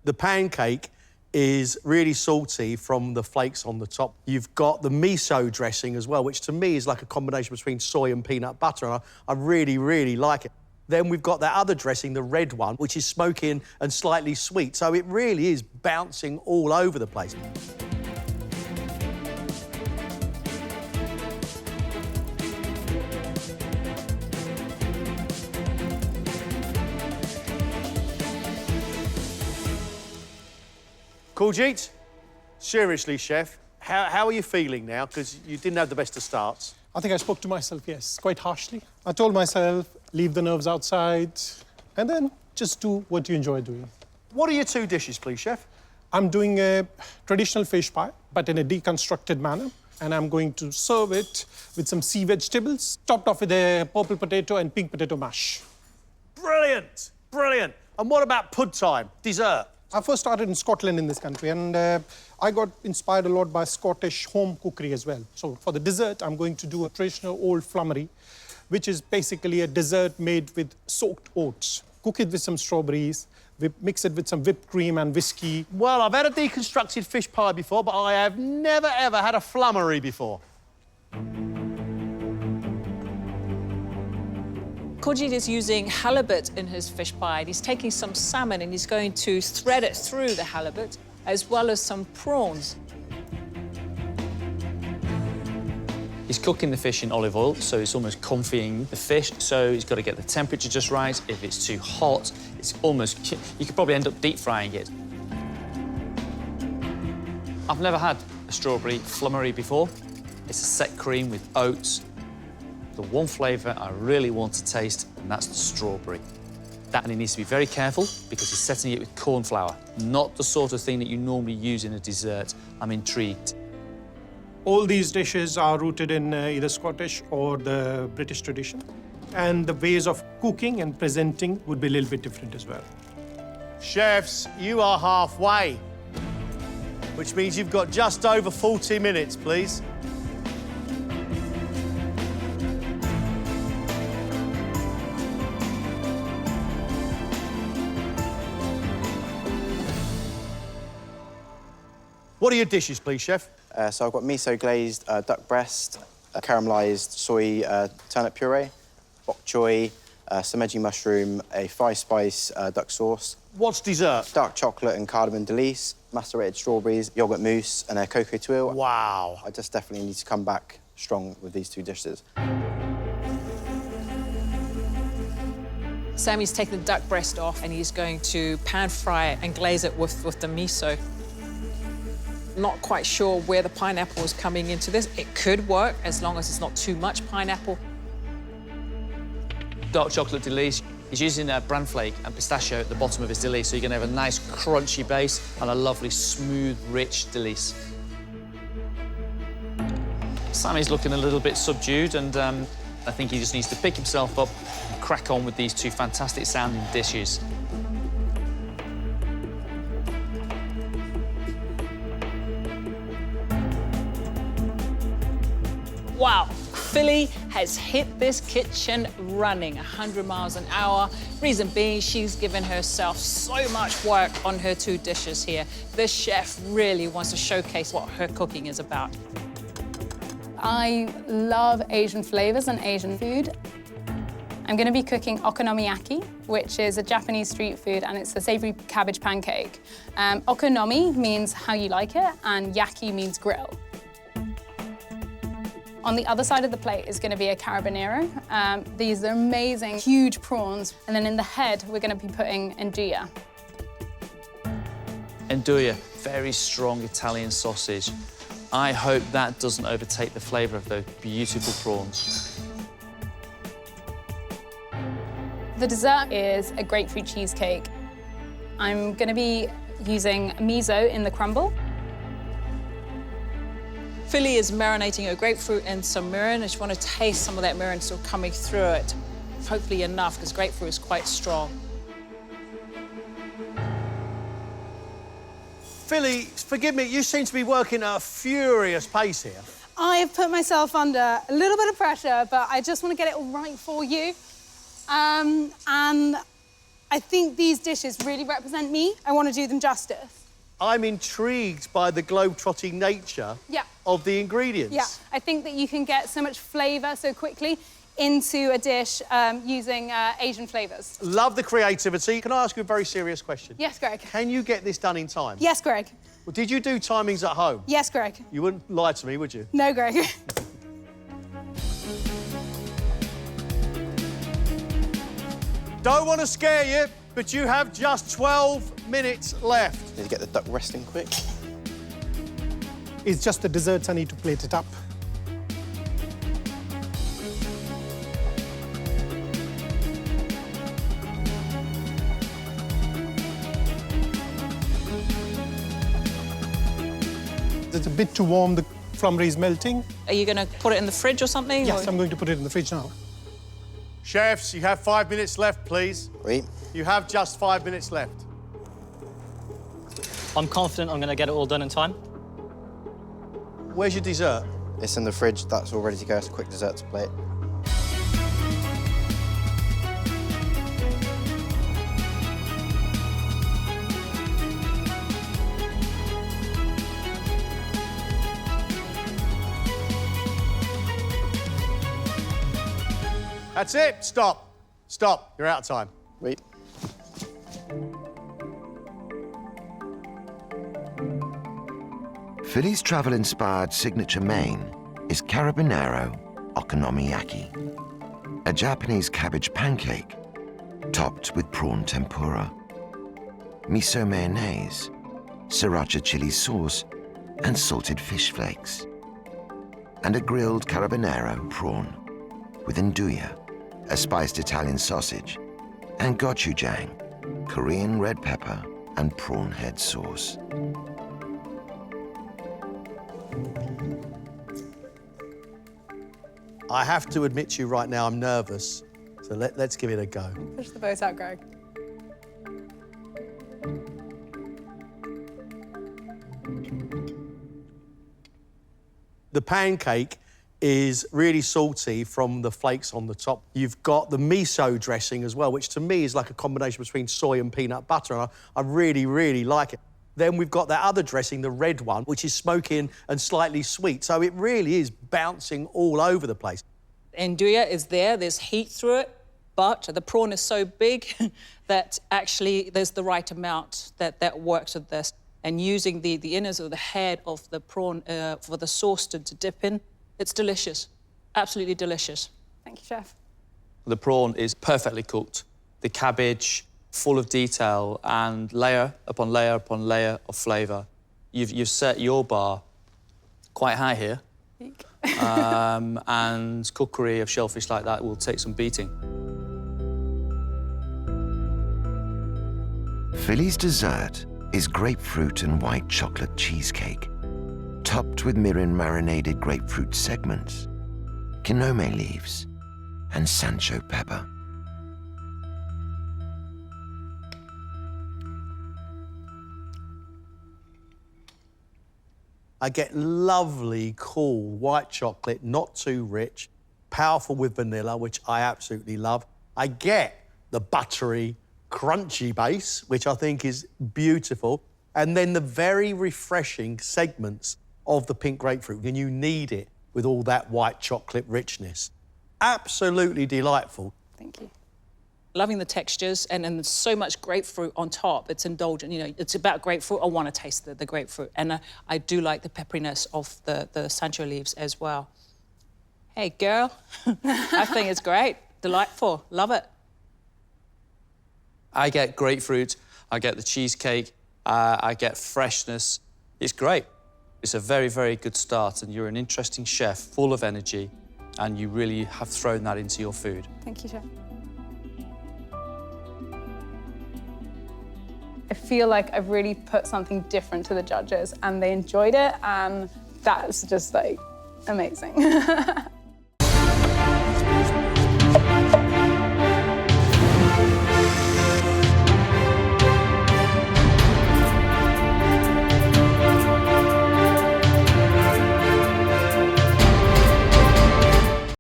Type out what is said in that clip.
The pancake is really salty from the flakes on the top. You've got the miso dressing as well, which to me is like a combination between soy and peanut butter, and I really, really like it. Then we've got that other dressing, the red one, which is smoky and slightly sweet, so it really is bouncing all over the place. Kuljit, seriously, chef, how are you feeling now? Because you didn't have the best of starts. I think I spoke to myself, yes, quite harshly. I told myself, leave the nerves outside, and then just do what you enjoy doing. What are your two dishes, please, chef? I'm doing a traditional fish pie, but in a deconstructed manner, and I'm going to serve it with some sea vegetables, topped off with a purple potato and pink potato mash. Brilliant, brilliant. And what about pud time, dessert? I first started in Scotland in this country, and I got inspired a lot by Scottish home cookery as well. So for the dessert, I'm going to do a traditional old flummery, which is basically a dessert made with soaked oats. Cook it with some strawberries, mix it with some whipped cream and whiskey. Well, I've had a deconstructed fish pie before, but I have never, ever had a flummery before. Kuljit is using halibut in his fish pie. He's taking some salmon and he's going to thread it through the halibut, as well as some prawns. He's cooking the fish in olive oil, so it's almost comfying the fish, so he's got to get the temperature just right. If it's too hot, it's almost... You could probably end up deep frying it. I've never had a strawberry flummery before. It's a set cream with oats. The one flavour I really want to taste, and that's the strawberry. That, and he needs to be very careful because he's setting it with corn flour, not the sort of thing that you normally use in a dessert. I'm intrigued. All these dishes are rooted in either Scottish or the British tradition, and the ways of cooking and presenting would be a little bit different as well. Chefs, you are halfway, which means you've got just over 40 minutes, please. What are your dishes, please, chef? So I've got miso glazed duck breast, caramelised soy turnip puree, bok choy, some veggie mushroom, a 5-spice duck sauce. What's dessert? Dark chocolate and cardamom delice, macerated strawberries, yoghurt mousse, and a cocoa tuile. Wow. I just definitely need to come back strong with these two dishes. Sammy's taken the duck breast off and he's going to pan fry it and glaze it with the miso. Not quite sure where the pineapple is coming into this. It could work as long as it's not too much pineapple. Dark chocolate delice. He's using bran flake and pistachio at the bottom of his delice, so you're going to have a nice crunchy base and a lovely, smooth, rich delice. Sammy's looking a little bit subdued, and I think he just needs to pick himself up and crack on with these two fantastic sounding dishes. Wow, Philli has hit this kitchen running 100 miles an hour. Reason being, she's given herself so much work on her two dishes here. This chef really wants to showcase what her cooking is about. I love Asian flavors and Asian food. I'm going to be cooking okonomiyaki, which is a Japanese street food, and it's a savory cabbage pancake. Okonomi means how you like it, and yaki means grill. On the other side of the plate is going to be a carabinero. These are amazing, huge prawns. And then in the head, we're going to be putting andouille. Andouille, very strong Italian sausage. I hope that doesn't overtake the flavour of those beautiful prawns. The dessert is a grapefruit cheesecake. I'm going to be using miso in the crumble. Philli is marinating her grapefruit in some mirin. I just want to taste some of that mirin still coming through it. Hopefully enough, because grapefruit is quite strong. Philli, forgive me, you seem to be working at a furious pace here. I have put myself under a little bit of pressure, but I just want to get it all right for you. And I think these dishes really represent me. I want to do them justice. I'm intrigued by the globe-trotting nature of the ingredients. Yeah, I think that you can get so much flavour so quickly into a dish using Asian flavours. Love the creativity. Can I ask you a very serious question? Yes, Greg. Can you get this done in time? Yes, Greg. Well, did you do timings at home? Yes, Greg. You wouldn't lie to me, would you? No, Greg. Don't want to scare you, but you have just 12 minutes left. Need to get the duck resting quick. It's just the desserts I need to plate it up. It's a bit too warm, the flummery is melting. Are you going to put it in the fridge or something? Yes, or? I'm going to put it in the fridge now. Chefs, you have 5 minutes left, please. Wait. You have just 5 minutes left. I'm confident I'm going to get it all done in time. Where's your dessert? It's in the fridge. That's all ready to go. It's a quick dessert to plate. That's it. Stop. Stop. You're out of time. Wait. Philli's travel-inspired signature main is Carabinero Okonomiyaki, a Japanese cabbage pancake topped with prawn tempura, miso mayonnaise, sriracha chili sauce, and salted fish flakes, and a grilled carabinero prawn with nduja, a spiced Italian sausage, and gochujang, Korean red pepper and prawn head sauce. I have to admit to you right now, I'm nervous. So let's give it a go. Push the boat out, Greg. The pancake is really salty from the flakes on the top. You've got the miso dressing as well, which to me is like a combination between soy and peanut butter, and I really, really like it. Then we've got that other dressing, the red one, which is smoky and slightly sweet. So it really is bouncing all over the place. Nduja is there, there's heat through it, but the prawn is so big that actually there's the right amount that works with this. And using the innards or the head of the prawn for the sauce to dip in, it's delicious, absolutely delicious. Thank you, Chef. The prawn is perfectly cooked. The cabbage, full of detail, and layer upon layer upon layer of flavour. You've set your bar quite high here. And cookery of shellfish like that will take some beating. Philli's dessert is grapefruit and white chocolate cheesecake, topped with mirin-marinated grapefruit segments, kinome leaves, and sancho pepper. I get lovely, cool white chocolate, not too rich, powerful with vanilla, which I absolutely love. I get the buttery, crunchy base, which I think is beautiful, and then the very refreshing segments of the pink grapefruit, and you need it with all that white chocolate richness. Absolutely delightful. Thank you. Loving the textures, and there's so much grapefruit on top. It's indulgent, you know, it's about grapefruit. I want to taste the grapefruit, and I do like the pepperiness of the sancho leaves as well. Hey, girl, I think it's great, delightful, love it. I get grapefruit, I get the cheesecake, I get freshness. It's great. It's a very, very good start, and you're an interesting chef, full of energy, and you really have thrown that into your food. Thank you, Chef. I feel like I've really put something different to the judges, and they enjoyed it, and that's just, like, amazing.